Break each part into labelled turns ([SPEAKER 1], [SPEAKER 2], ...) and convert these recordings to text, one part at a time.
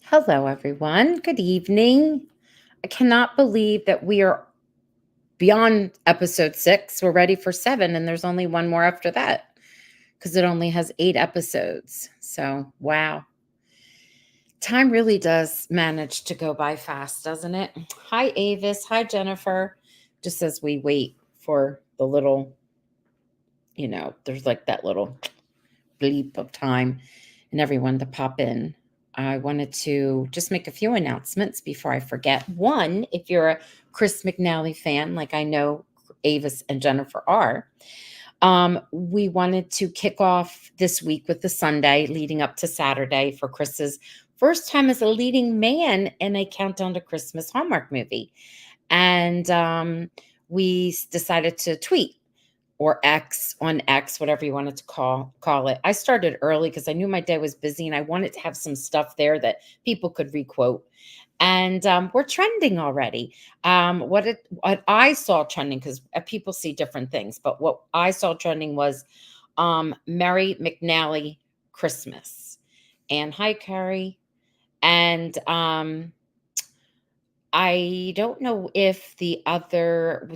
[SPEAKER 1] Hello, everyone. Good evening. I cannot believe that we are beyond episode 6. We're ready for 7, and there's only one more after that because it only has 8 episodes. So, wow. Time really does manage to go by fast, doesn't it? Hi, Avis. Hi, Jennifer. Just as we wait for the little, there's like that little bleep of time and everyone to pop in. I wanted to just make a few announcements before I forget. One, if you're a Chris McNally fan, like I know Avis and Jennifer are, we wanted to kick off this week with the Sunday leading up to Saturday for Chris's first time as a leading man in a Countdown to Christmas Hallmark movie. And we decided to tweet or X on X, whatever you wanted to call it. I started early because I knew my day was busy and I wanted to have some stuff there that people could requote. And we're trending already. What I saw trending, because people see different things, but what I saw trending was Mary McNally Christmas. And hi, Carrie. And I don't know if the other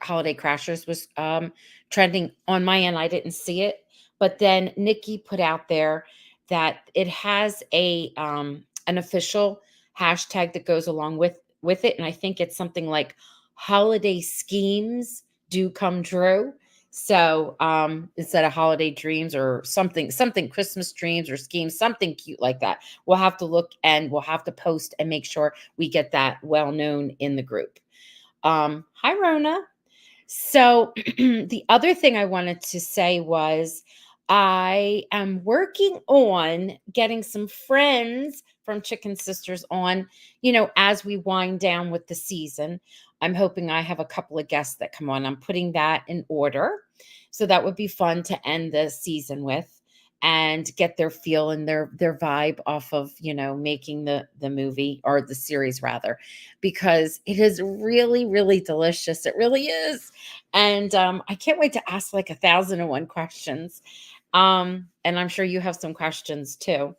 [SPEAKER 1] holiday crashers was trending on my end. I didn't see it, but then Nikki put out there that it has a an official hashtag that goes along with it, and I think it's something like holiday schemes do come true. So instead of holiday dreams or something Christmas dreams or schemes, something cute like that. We'll have to look and we'll have to post and make sure we get that well known in the group. Hi, Rona. So, the other thing I wanted to say was I am working on getting some friends from Chicken Sisters on, as we wind down with the season. I'm hoping I have a couple of guests that come on. I'm putting that in order. So that would be fun to end the season with and get their feel and their vibe off of, making the movie or the series rather, because it is really, really delicious. It really is. And I can't wait to ask like 1,001 questions. And I'm sure you have some questions too.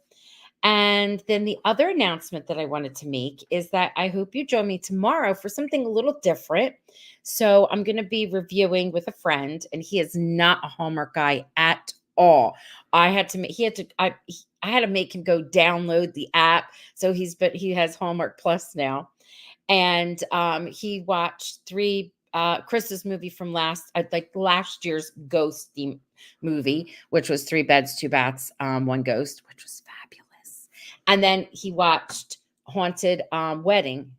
[SPEAKER 1] And then the other announcement that I wanted to make is that I hope you join me tomorrow for something a little different. So I'm going to be reviewing with a friend, and he is not a Hallmark guy at all. I had to make he had to I had to make him go download the app. So he has Hallmark Plus now, and he watched three Chris's movie from last year's ghost theme movie, which was Three Beds, Two Bats, One Ghost, which was fabulous. And then he watched Haunted Wedding,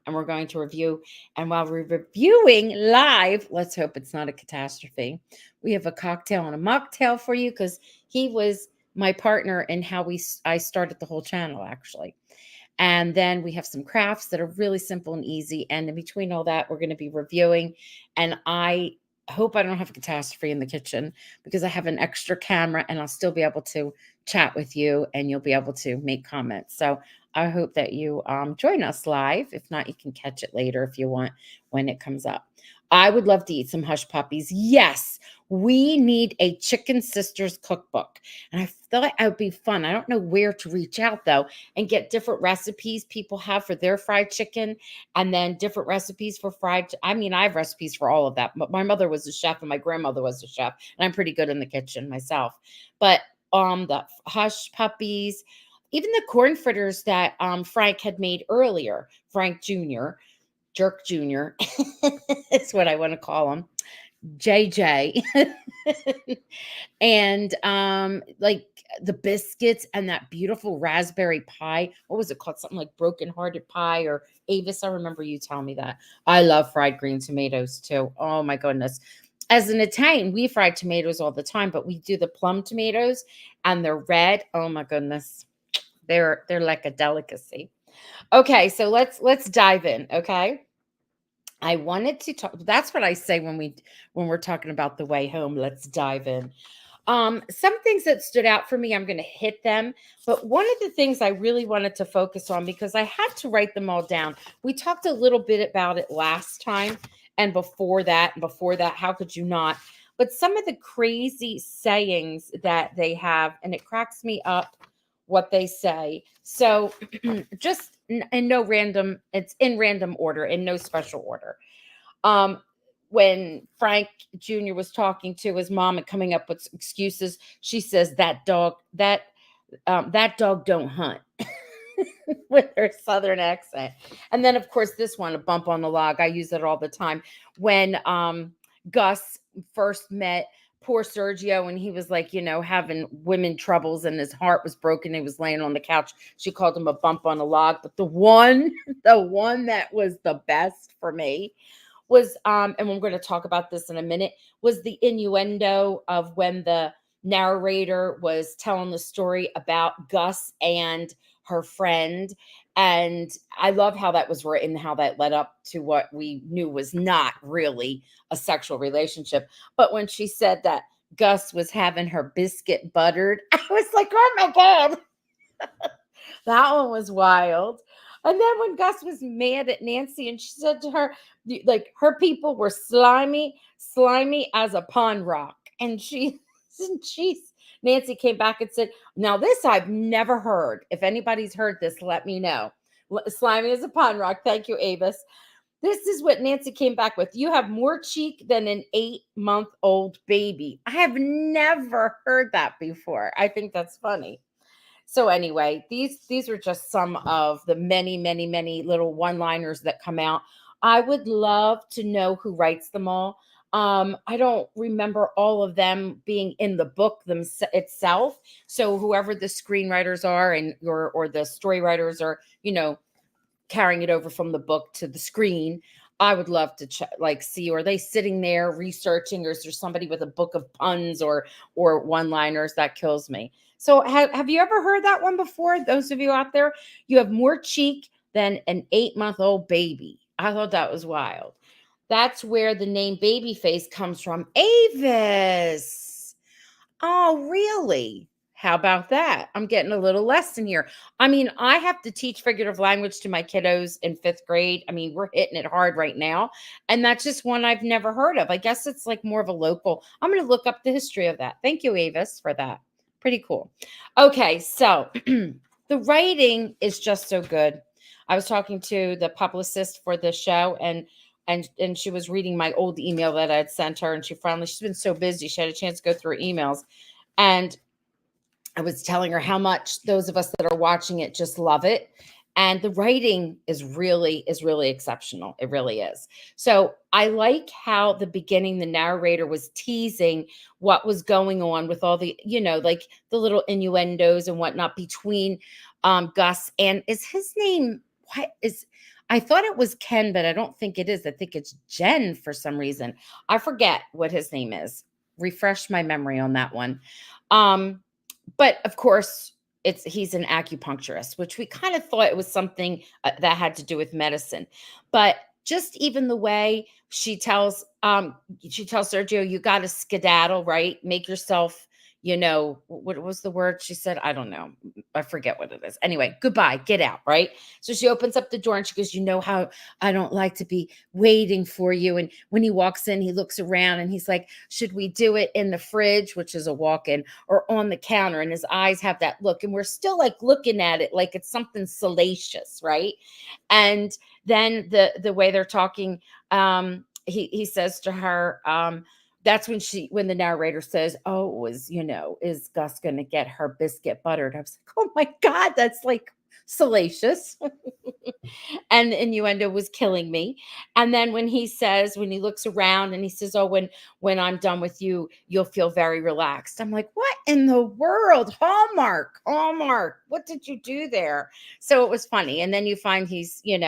[SPEAKER 1] and we're going to review. And while we're reviewing live, let's hope it's not a catastrophe. We have a cocktail and a mocktail for you because he was my partner in how I started the whole channel actually. And then we have some crafts that are really simple and easy. And in between all that, we're going to be reviewing. And I hope I don't have a catastrophe in the kitchen because I have an extra camera and I'll still be able to chat with you and you'll be able to make comments. So I hope that you join us live. If not, you can catch it later if you want when it comes up. I would love to eat some hush puppies. Yes, we need a Chicken Sisters cookbook. And I thought it would be fun. I don't know where to reach out though and get different recipes people have for their fried chicken and then different recipes for I have recipes for all of that. But my mother was a chef and my grandmother was a chef, and I'm pretty good in the kitchen myself. But the hush puppies, even the corn fritters that Frank had made earlier, Frank Jr., Jerk Jr. is what I want to call him. JJ. And like the biscuits and that beautiful raspberry pie. What was it called? Something like broken hearted pie or Avis. I remember you telling me that. I love fried green tomatoes too. Oh my goodness. As an Italian, we fry tomatoes all the time, but we do the plum tomatoes and they're red. Oh my goodness. They're like a delicacy. Okay, so let's dive in, okay? I wanted to talk. That's what I say when we're talking about the way home. Let's dive in. Some things that stood out for me, I'm going to hit them. But one of the things I really wanted to focus on because I had to write them all down. We talked a little bit about it last time, and before that, how could you not? But some of the crazy sayings that they have, and it cracks me up what they say. So just in no random, it's in random order, in no special order. Um, when Frank Jr. was talking to his mom and coming up with excuses, she says that dog don't hunt with her southern accent. And then of course this one, a bump on the log. I use it all the time. When Gus first met poor Sergio and he was like, having women troubles and his heart was broken. He was laying on the couch. She called him a bump on the log. But the one, the one that was the best for me was and we're going to talk about this in a minute, was the innuendo of when the narrator was telling the story about Gus and her friend. And I love how that was written, how that led up to what we knew was not really a sexual relationship. But when she said that Gus was having her biscuit buttered, I was like, oh my God, that one was wild. And then when Gus was mad at Nancy and she said to her, like her people were slimy, slimy as a pond rock. And she's Nancy came back and said, now this I've never heard. If anybody's heard this, let me know. Slimy as a pond rock. Thank you, Avis. This is what Nancy came back with. You have more cheek than an 8-month-old baby. I have never heard that before. I think that's funny. So anyway, these are just some of the many, many, many little one-liners that come out. I would love to know who writes them all. I don't remember all of them being in the book itself. So whoever the screenwriters are and or the story writers are, carrying it over from the book to the screen. I would love to see, are they sitting there researching, or is there somebody with a book of puns or one-liners? That kills me. So have you ever heard that one before? Those of you out there, you have more cheek than an 8-month-old baby. I thought that was wild. That's where the name Babyface comes from. Avis. Oh, really? How about that? I'm getting a little lesson here. I mean, I have to teach figurative language to my kiddos in 5th grade. I mean, we're hitting it hard right now. And that's just one I've never heard of. I guess it's like more of a local. I'm going to look up the history of that. Thank you, Avis, for that. Pretty cool. Okay, so the writing is just so good. I was talking to the publicist for the show, and she was reading my old email that I had sent her, and she's been so busy, she had a chance to go through her emails. And I was telling her how much those of us that are watching it just love it. And the writing is really exceptional. It really is. So I like how the beginning, the narrator was teasing what was going on with all the, like the little innuendos and whatnot between Gus and, is his name, I thought it was Ken, but I don't think it is. I think it's Jen for some reason. I forget what his name is. Refresh my memory on that one. But of course, he's an acupuncturist, which we kind of thought it was something that had to do with medicine. But just even the way she tells Sergio, you got to skedaddle, right? Make yourself, what was the word she said? I don't know. I forget what it is. Anyway, goodbye, get out, right? So she opens up the door and she goes, how I don't like to be waiting for you. And when he walks in, he looks around and he's like, should we do it in the fridge, which is a walk-in, or on the counter? And his eyes have that look. And we're still like looking at it like it's something salacious, right? And then the way they're talking, he says to her, that's when the narrator says, oh, it was, is Gus going to get her biscuit buttered? I was like, oh my God, that's like salacious. And the innuendo was killing me. And then when he looks around and he says, oh, when I'm done with you, you'll feel very relaxed. I'm like, what in the world? Hallmark, what did you do there? So it was funny. And then you find he's an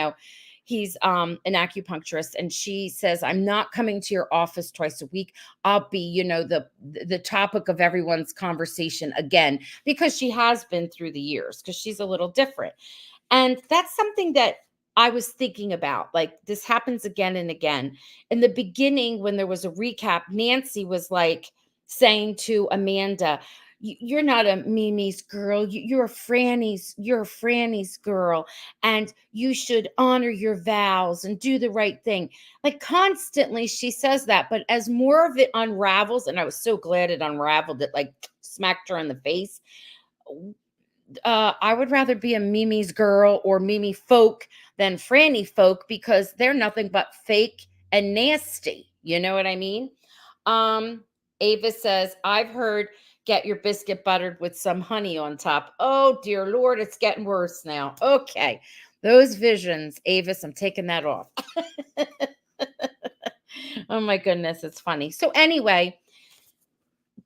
[SPEAKER 1] acupuncturist, and she says, I'm not coming to your office twice a week. I'll be, the topic of everyone's conversation again, because she has been through the years, because she's a little different. And that's something that I was thinking about. Like, this happens again and again. In the beginning, when there was a recap, Nancy was like saying to Amanda, you're not a Mimi's girl. You're a Franny's girl. And you should honor your vows and do the right thing. Like, constantly she says that. But as more of it unravels, and I was so glad it unraveled, it like smacked her in the face. I would rather be a Mimi's girl or Mimi folk than Franny folk because they're nothing but fake and nasty. You know what I mean? Um, Ava says, I've heard get your biscuit buttered with some honey on top. Oh, dear Lord, it's getting worse now. Okay. Those visions, Avis, I'm taking that off. Oh my goodness, it's funny. So, anyway,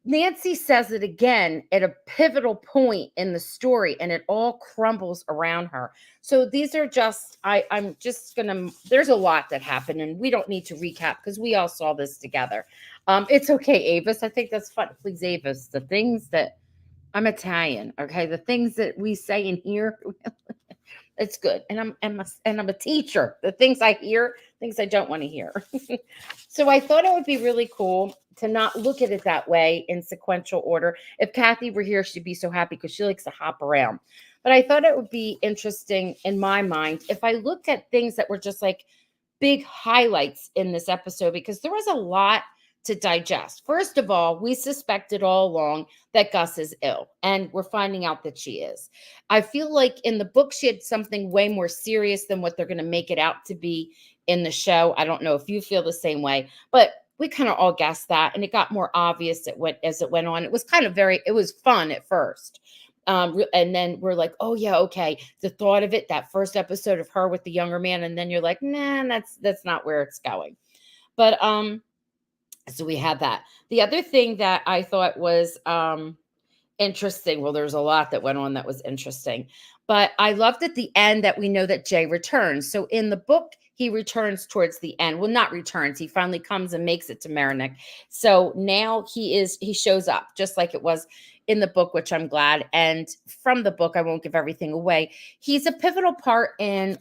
[SPEAKER 1] Nancy says it again at a pivotal point in the story, and it all crumbles around her. So these are just, I'm just gonna. There's a lot that happened, and we don't need to recap because we all saw this together. It's okay, Avis. I think that's fun. Please, Avis. The things that I'm Italian, okay. The things that we say in here, it's good. And I'm a teacher. The things I hear, things I don't want to hear. So I thought it would be really cool to not look at it that way in sequential order. If Kathy were here, she'd be so happy because she likes to hop around. But I thought it would be interesting in my mind if I looked at things that were just like big highlights in this episode because there was a lot to digest. First of all, we suspected all along that Gus is ill, and we're finding out that she is. I feel like in the book, she had something way more serious than what they're going to make it out to be in the show. I don't know if you feel the same way, but we kind of all guessed that, and it got more obvious as it went on. It was kind of it was fun at first. And then we're like, oh yeah, okay. The thought of it, that first episode of her with the younger man, and then you're like, nah, that's not where it's going. But so we had that. The other thing that I thought was interesting. Well, there's a lot that went on that was interesting, but I loved at the end that we know that Jay returns. So in the book, he returns towards the end. Well, not returns. He finally comes and makes it to Marinick. So now he shows up just like it was in the book, which I'm glad. And from the book, I won't give everything away. He's a pivotal part in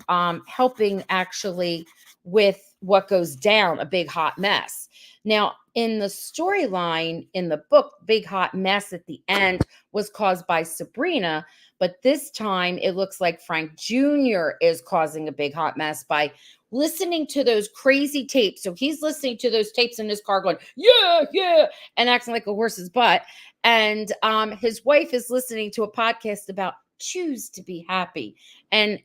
[SPEAKER 1] helping actually with what goes down, a big hot mess. Now, in the storyline in the book, Big Hot Mess at the end was caused by Sabrina, but this time it looks like Frank Jr. is causing a big hot mess by listening to those crazy tapes. So he's listening to those tapes in his car going, yeah, yeah, and acting like a horse's butt. And his wife is listening to a podcast about choose to be happy. And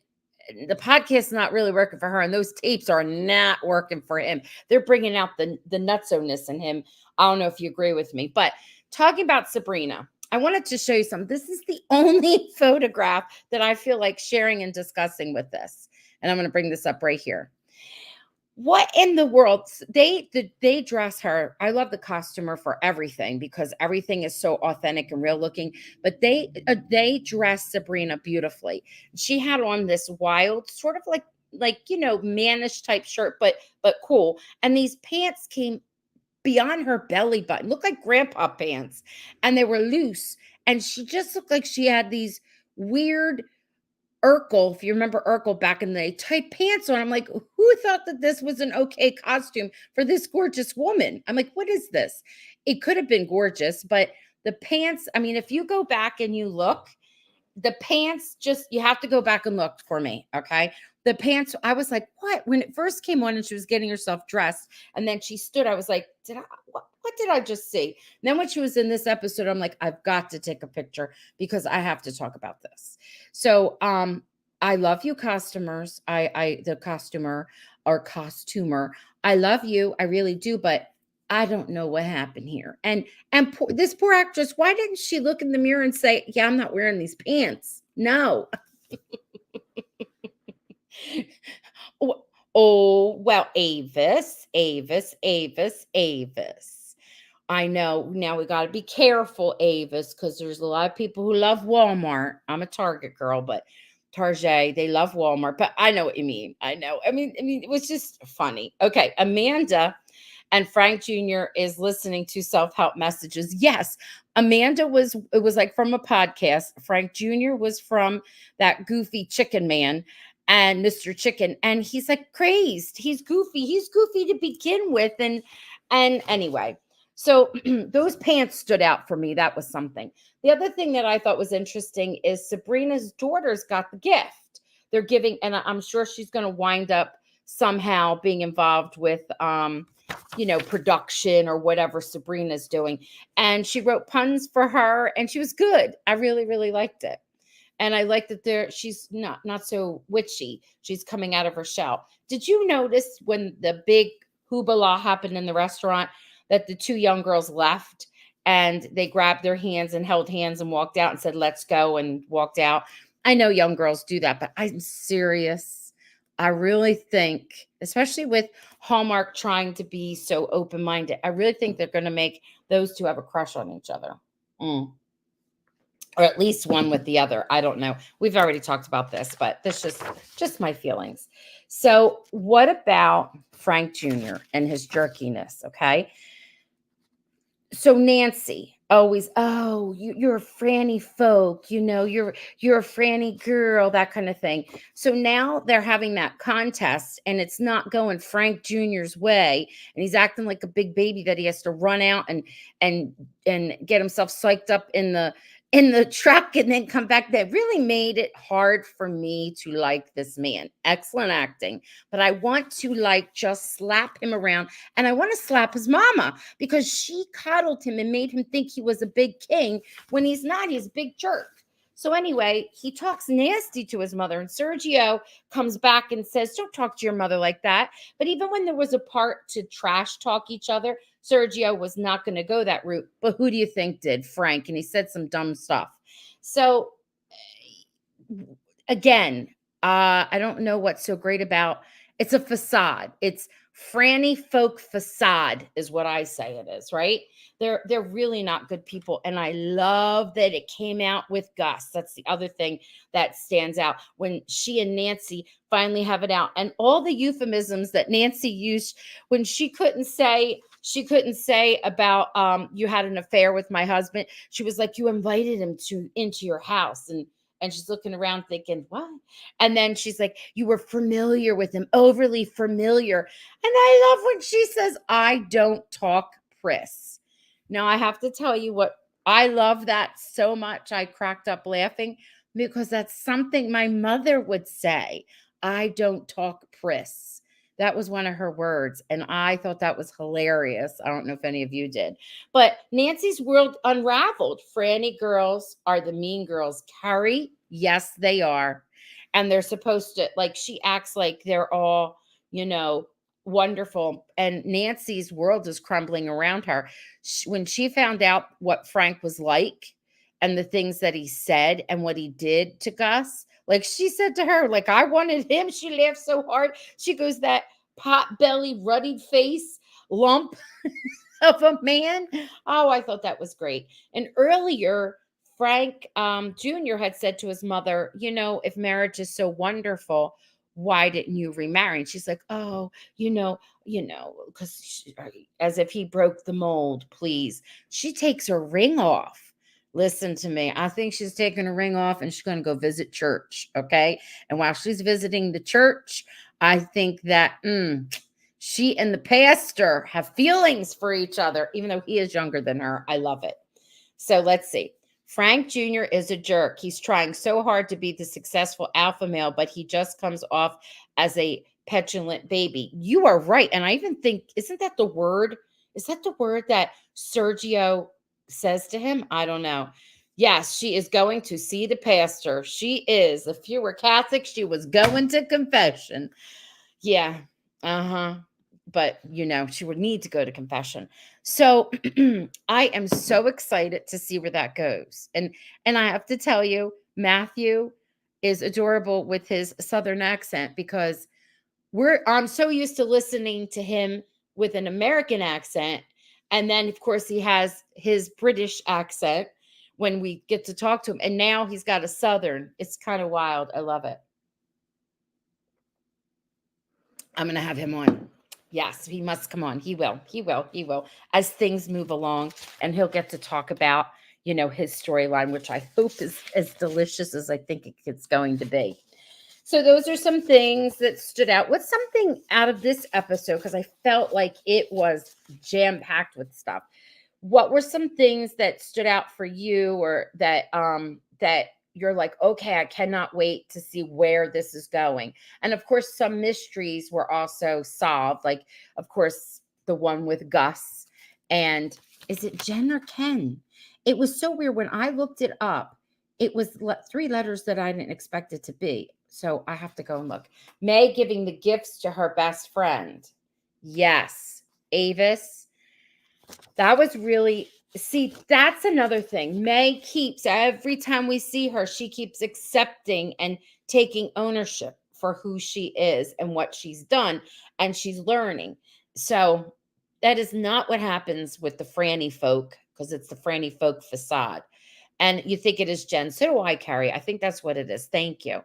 [SPEAKER 1] the podcast's not really working for her, and those tapes are not working for him. They're bringing out the nutso-ness in him. I don't know if you agree with me, but talking about Sabrina, I wanted to show you something. This is the only photograph that I feel like sharing and discussing with this, and I'm going to bring this up right here. What in the world? They dress her. I love the costumer for everything because everything is so authentic and real looking. But they dress Sabrina beautifully. She had on this wild, sort of like mannish type shirt, but cool. And these pants came beyond her belly button, looked like grandpa pants, and they were loose. And she just looked like she had these weird Urkel, if you remember Urkel back in the day, tight pants on. I'm like, who thought that this was an okay costume for this gorgeous woman? I'm like, what is this? It could have been gorgeous, but the pants, I mean, if you go back and you look, the pants just, you have to go back and look for me. Okay. The pants, I was like, what? When it first came on and she was getting herself dressed and then she stood, I was like, what did I just see? And then when she was in this episode, I'm like, I've got to take a picture because I have to talk about this. So, I love you customers. The costumer or costumer. I love you. I really do. But I don't know what happened here. And this poor actress, why didn't she look in the mirror and say, "Yeah, I'm not wearing these pants"? No. Oh, oh, well, Avis. I know. Now we got to be careful, Avis, because there's a lot of people who love Walmart. I'm a Target girl, but Target, they love Walmart. But I know what you mean. I know. I mean, it was just funny. Okay, Amanda and Frank Jr. is listening to self-help messages. Yes, Amanda it was like from a podcast. Frank Jr. was from that goofy chicken man and Mr. Chicken. And he's like crazed. He's goofy. He's goofy to begin with. And anyway, so those pants stood out for me. That was something. The other thing that I thought was interesting is Sabrina's daughters got the gift. They're giving, and I'm sure she's going to wind up somehow being involved with production or whatever Sabrina's doing. And she wrote puns for her and she was good. I really, really liked it. And I like that she's not so witchy. She's coming out of her shell. Did you notice when the big hoopla happened in the restaurant that the two young girls left and they grabbed their hands and held hands and walked out and said, "Let's go," and walked out? I know young girls do that, but I'm serious. I really think, especially with Hallmark trying to be so open minded, I really think they're going to make those two have a crush on each other. Mm. Or at least one with the other. I don't know. We've already talked about this, but this just my feelings. So, what about Frank Jr. and his jerkiness? Okay, so Nancy always, oh, you're a franny folk, you're a franny girl, that kind of thing. So now they're having that contest and it's not going Frank Jr.'s way, and he's acting like a big baby that he has to run out and and get himself psyched up in the truck and then come back. That really made it hard for me to like this man. Excellent acting, but I want to like just slap him around, and I want to slap his mama because she coddled him and made him think he was a big king when he's not. He's a big jerk. So anyway, he talks nasty to his mother, and Sergio comes back and says, "Don't talk to your mother like that." But even when there was a part to trash talk each other, Sergio was not going to go that route. But who do you think did? Frank. And he said some dumb stuff. So again, I don't know what's so great about it's a facade. It's Franny folk facade is what I say it is, right? They're really not good people. And I love that it came out with Gus. That's the other thing that stands out when she and Nancy finally have it out. And all the euphemisms that Nancy used when she couldn't say about you had an affair with my husband. She was like, you invited him to into your house, and she's looking around thinking, what? And then she's like, you were familiar with him, overly familiar. And I love when she says, I don't talk priss. Now, I have to tell you what, I love that so much. I cracked up laughing because that's something my mother would say. I don't talk priss. That was one of her words. And I thought that was hilarious. I don't know if any of you did. But Nancy's world unraveled. Franny girls are the mean girls. Carrie, yes, they are. And they're supposed to, like, she acts like they're all, you know, wonderful. And Nancy's world is crumbling around her. When she found out what Frank was like and the things that he said and what he did to Gus, like she said to her, like, I wanted him. She laughed so hard. She goes, that pot belly, ruddy face lump of a man. Oh, I thought that was great. And earlier, Frank Jr. had said to his mother, if marriage is so wonderful, why didn't you remarry? And she's like, oh, because as if he broke the mold, please. She takes her ring off. Listen to me. I think she's taking her ring off and she's going to go visit church. Okay. And while she's visiting the church, I think that she and the pastor have feelings for each other, even though he is younger than her. I love it. So let's see. Frank Jr. is a jerk. He's trying so hard to be the successful alpha male, but he just comes off as a petulant baby. You are right. And I even think, isn't that the word? Is that the word that Sergio says to him? I don't know. Yes, she is going to see the pastor. She is. If you were Catholic, she was going to confession. Yeah. Uh-huh. But she would need to go to confession. So I am so excited to see where that goes. And I have to tell you, Matthew is adorable with his southern accent because I'm so used to listening to him with an American accent. And then of course he has his British accent when we get to talk to him. And now he's got a southern. It's kind of wild. I love it. I'm going to have him on. Yes, he must come on. He will. He will. He will. As things move along, and he'll get to talk about, his storyline, which I hope is as delicious as I think it's going to be. So those are some things that stood out. What's something out of this episode? Because I felt like it was jam-packed with stuff. What were some things that stood out for you, or that you're like, okay, I cannot wait to see where this is going? And of course, some mysteries were also solved, like of course the one with Gus, and is it Jen or Ken? It was so weird when I looked it up. It was 3 letters that I didn't expect it to be, so I have to go and look. May giving the gifts to her best friend. Yes, Avis. That was really, see, that's another thing. May keeps, every time we see her, she keeps accepting and taking ownership for who she is and what she's done, and she's learning. So that is not what happens with the Franny folk, because it's the Franny folk facade. And you think it is Jen. So do I, Carrie. I think that's what it is. Thank you.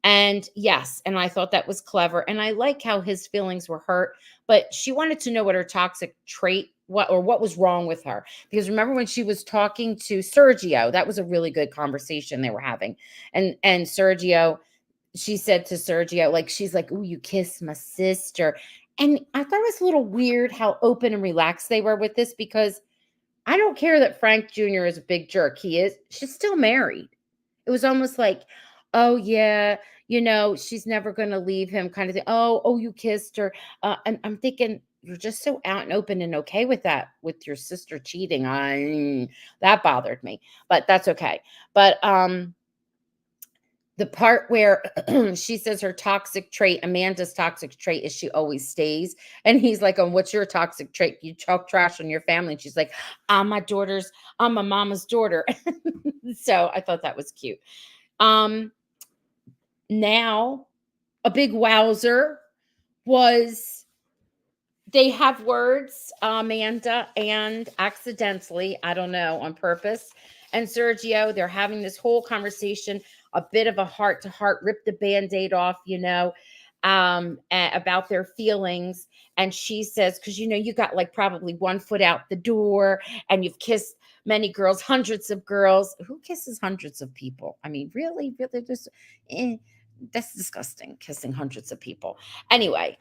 [SPEAKER 1] And yes, and I thought that was clever. And I like how his feelings were hurt, but she wanted to know what her toxic trait, what was wrong with her. Because remember when she was talking to Sergio, that was a really good conversation they were having. And Sergio, she said to Sergio, like, she's like, "Oh, you kissed my sister." And I thought it was a little weird how open and relaxed they were with this, because I don't care that Frank Jr. is a big jerk. He is. She's still married. It was almost like, "Oh yeah, she's never going to leave him," kind of thing. Oh, you kissed her. And I'm thinking, you're just so out and open and okay with that, with your sister cheating. That bothered me, but that's okay. But the part where she says her toxic trait, Amanda's toxic trait, is she always stays. And he's like, "Oh, what's your toxic trait? You talk trash on your family." And she's like, I'm my mama's daughter." So I thought that was cute. Um, Now, a big wowzer was, they have words, Amanda, and accidentally, I don't know, on purpose, and Sergio, they're having this whole conversation, a bit of a heart to heart, rip the band-aid off, about their feelings. And she says, because you got like probably 1 foot out the door, and you've kissed many girls, hundreds of girls. Who kisses hundreds of people? I mean, really, really, just that's disgusting, kissing hundreds of people. Anyway,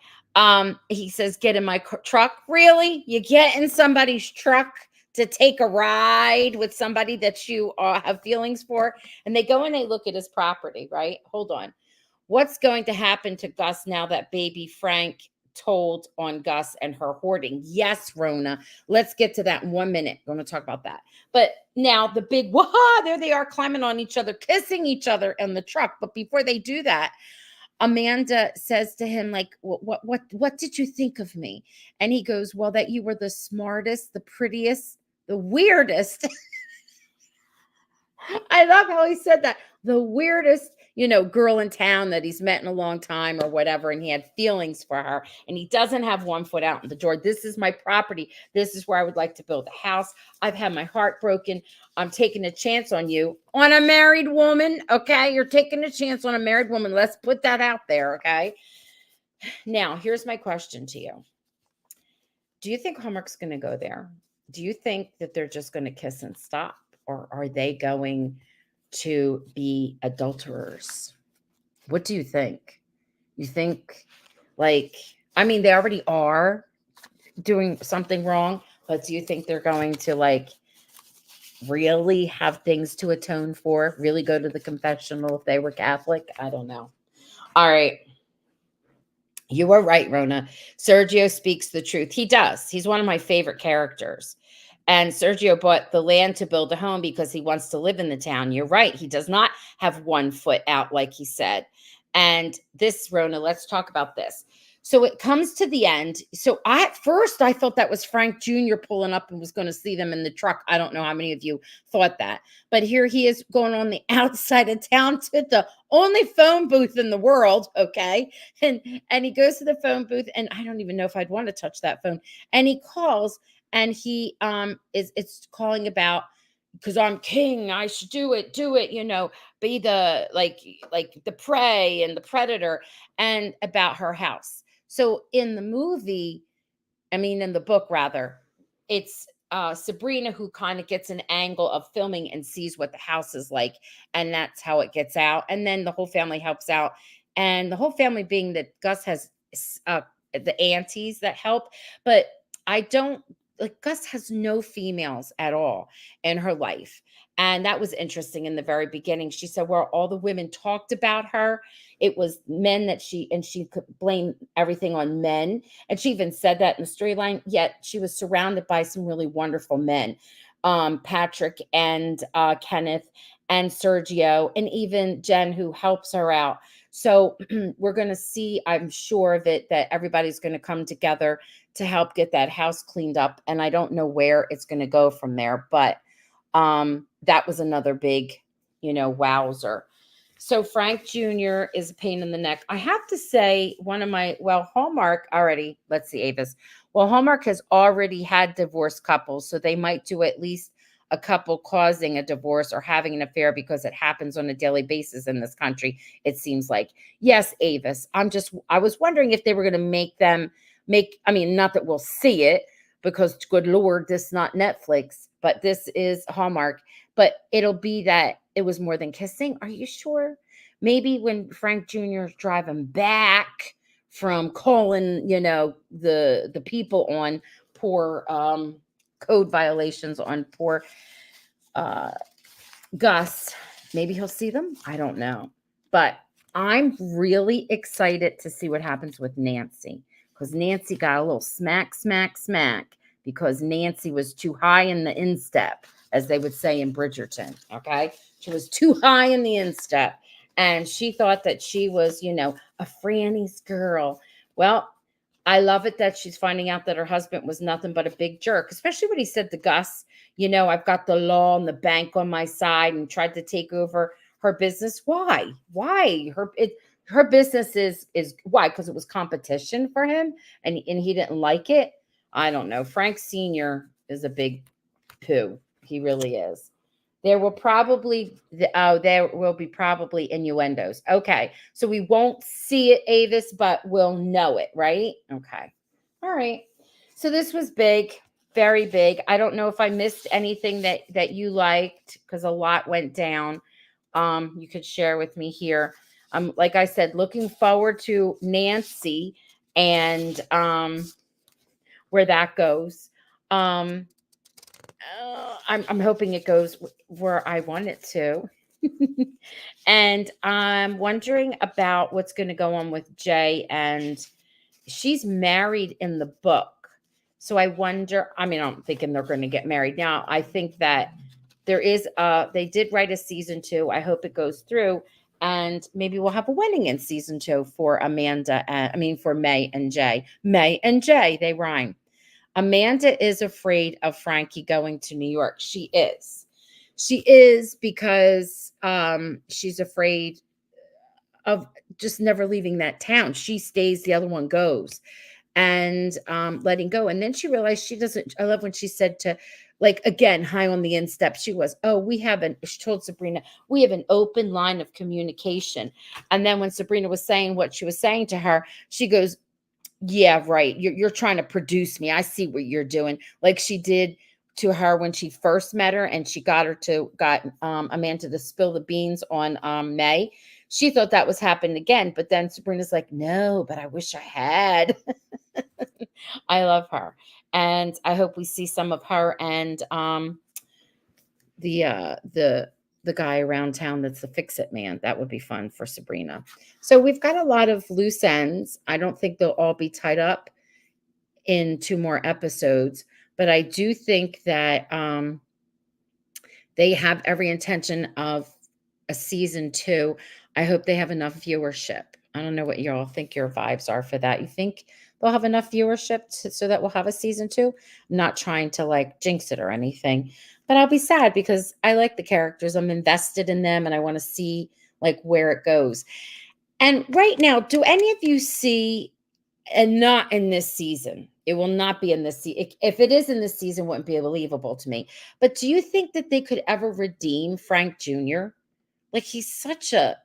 [SPEAKER 1] he says, "Get in my truck." Really? You get in somebody's truck to take a ride with somebody that you have feelings for? And they go and they look at his property, right? Hold on. What's going to happen to Gus now that baby Frank told on Gus and her hoarding? Yes, Rona. Let's get to that in 1 minute. We're going to talk about that. But now the big waha, there they are climbing on each other, kissing each other in the truck. But before they do that, Amanda says to him, like, what did you think of me? And he goes, "Well, that you were the smartest, the prettiest, the weirdest." I love how he said that. The weirdest, girl in town that he's met in a long time or whatever. And he had feelings for her. And he doesn't have 1 foot out in the door. "This is my property. This is where I would like to build a house. I've had my heart broken. I'm taking a chance on you." On a married woman. Okay. You're taking a chance on a married woman. Let's put that out there. Okay. Now, here's my question to you. Do you think Hallmark's going to go there? Do you think that they're just going to kiss and stop? Or are they going to be adulterers? What do you think? You think, like, I mean, they already are doing something wrong, but do you think they're going to, like, really have things to atone for? Really go to the confessional if they were Catholic? I don't know. All right. You are right, Rona. Sergio speaks the truth. He does. He's one of my favorite characters. And Sergio bought the land to build a home because he wants to live in the town. You're right. He does not have 1 foot out, like he said. And this, Rona, let's talk about this. So it comes to the end. So at first I thought that was Frank Jr. pulling up and was going to see them in the truck. I don't know how many of you thought that. But here he is going on the outside of town to the only phone booth in the world. Okay. And he goes to the phone booth, and I don't even know if I'd want to touch that phone. And he calls, and he it's calling about, because I'm king, I should do it, be the, like the prey and the predator, and about her house. So in the movie, I mean, in the book rather, it's Sabrina who kind of gets an angle of filming and sees what the house is like, and that's how it gets out. And then the whole family helps out, and the whole family being that Gus has uh, the aunties that help, but I don't, like, Gus has no females at all in her life. And that was interesting in the very beginning. She said, where all the women talked about her, it was men that she could blame everything on men, and she even said that in the storyline, yet she was surrounded by some really wonderful men, Patrick and Kenneth. and Sergio, and even Jen, who helps her out. So we're going to see, I'm sure of it, that everybody's going to come together to help get that house cleaned up. And I don't know where it's going to go from there, but that was another big, wowzer. So Frank Jr. is a pain in the neck. I have to say, Hallmark already, let's see, Avis. Well, Hallmark has already had divorced couples, so they might do at least a couple causing a divorce or having an affair, because it happens on a daily basis in this country, it seems like. Yes, Avis. I was wondering if they were going to I mean, not that we'll see it, because good Lord, this is not Netflix, but this is Hallmark. But it'll be that it was more than kissing. Are you sure? Maybe when Frank Jr. is driving back from calling, the people on poor code violations on poor uh Gus, maybe he'll see them. I don't know. But I'm really excited to see what happens with Nancy, because Nancy got a little smack, smack, smack, because Nancy was too high in the instep, as they would say in Bridgerton. Okay. She was too high in the instep, and she thought that she was, a Franny's girl. Well, I love it that she's finding out that her husband was nothing but a big jerk, especially when he said to Gus, I've got the law and the bank on my side, and tried to take over her business. Why? Why? Her business is why? Because it was competition for him, and he didn't like it. I don't know. Frank Sr. is a big poo. He really is. There will be probably innuendos. Okay. So we won't see it, Avis, but we'll know it, right? Okay. All right. So this was big, very big. I don't know if I missed anything that you liked, because a lot went down. You could share with me here. Like I said, looking forward to Nancy and where that goes. Um, I'm hoping it goes where I want it to. And I'm wondering about what's going to go on with Jay, and she's married in the book. So I wonder, I mean, I'm thinking they're going to get married. Now, I think that they did write a season 2. I hope it goes through, and maybe we'll have a wedding in season 2 for for May and Jay. May and Jay, they rhyme. Amanda is afraid of Frankie going to New York. She is. She is, because she's afraid of just never leaving that town. She stays, the other one goes, and letting go. And then she realized she doesn't. I love when she said to, like, again, high on the instep, she was, oh, she told Sabrina, we have an open line of communication. And then when Sabrina was saying what she was saying to her, she goes, yeah, right. You're trying to produce me. I see what you're doing. Like she did to her when she first met her, and she got Amanda to spill the beans on May. She thought that was happening again, but then Sabrina's like, no, but I wish I had. I love her, and I hope we see some of her and the uh the the guy around town that's the fix-it man. That would be fun for Sabrina. So we've got a lot of loose ends. I don't think they'll all be tied up in 2 more episodes, but I do think that they have every intention of a season 2. I hope they have enough viewership. I don't know what y'all think your vibes are for that. You think they'll have enough viewership so that we'll have a season 2? I'm not trying to like jinx it or anything, but I'll be sad because I like the characters. I'm invested in them, and I want to see like where it goes. And right now, do any of you see, and not in this season, it will not be in this season. If it is in this season, it wouldn't be believable to me. But do you think that they could ever redeem Frank Jr.? Like he's such a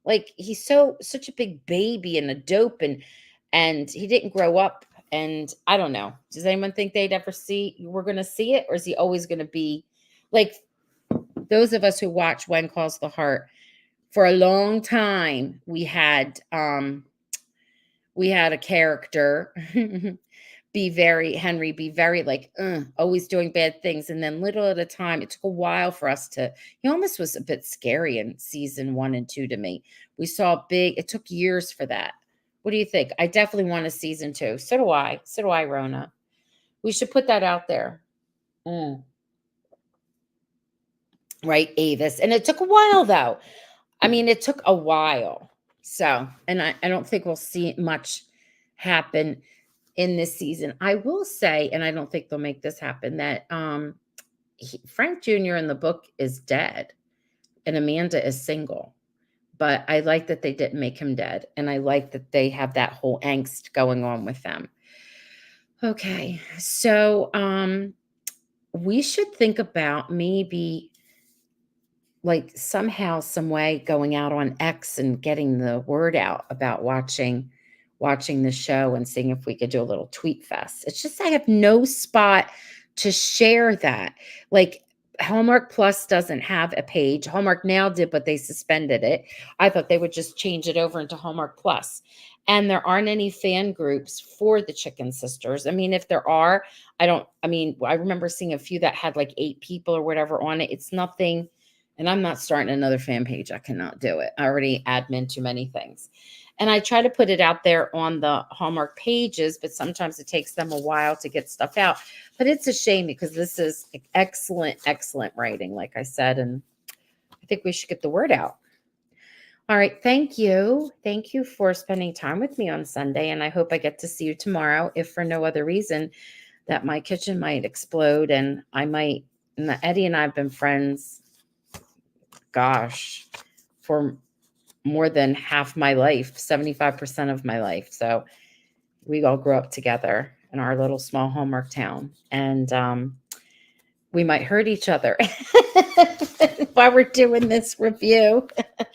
[SPEAKER 1] like he's such a big baby and a dope, and he didn't grow up, and I don't know. Does anyone think we're gonna see it, or is he always gonna be like those of us who watch When Calls the Heart? For a long time, we had a character be very like, always doing bad things. And then little at a time, it took a while for us he almost was a bit scary in season 1 and 2 to me. We saw it took years for that. What do you think? I definitely want a season 2. So do I. So do I, Rona. We should put that out there. Mm. right? Avis. And it took a while though. I mean, it took a while. So, and I don't think we'll see much happen in this season. I will say, and I don't think they'll make this happen, that Frank Jr. in the book is dead and Amanda is single. But I like that they didn't make him dead. And I like that they have that whole angst going on with them. Okay. So we should think about maybe like somehow, some way going out on X and getting the word out about watching the show and seeing if we could do a little tweet fest. It's just I have no spot to share that. Like Hallmark Plus doesn't have a page. Hallmark Now did, but they suspended it. I thought they would just change it over into Hallmark Plus. And there aren't any fan groups for the Chicken Sisters. I mean, if there are, I mean, I remember seeing a few that had like 8 people or whatever on it. It's nothing, and I'm not starting another fan page. I cannot do it. I already admin too many things. And I try to put it out there on the Hallmark pages, but sometimes it takes them a while to get stuff out. But it's a shame because this is excellent, excellent writing, like I said. And I think we should get the word out. All right. Thank you. Thank you for spending time with me on Sunday. And I hope I get to see you tomorrow, if for no other reason that my kitchen might explode and I might. And Eddie and I have been friends, gosh, for more than half my life, 75% of my life. So we all grew up together in our little small Hallmark town. And we might hurt each other while we're doing this review.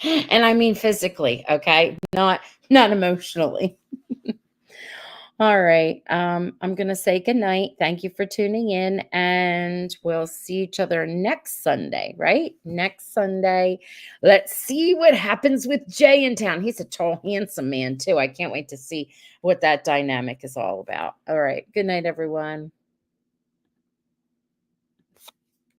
[SPEAKER 1] And I mean physically, okay? Not emotionally. All right. I'm going to say goodnight. Thank you for tuning in, and we'll see each other next Sunday, right? Next Sunday. Let's see what happens with Jay in town. He's a tall, handsome man, too. I can't wait to see what that dynamic is all about. All right. Good night, everyone.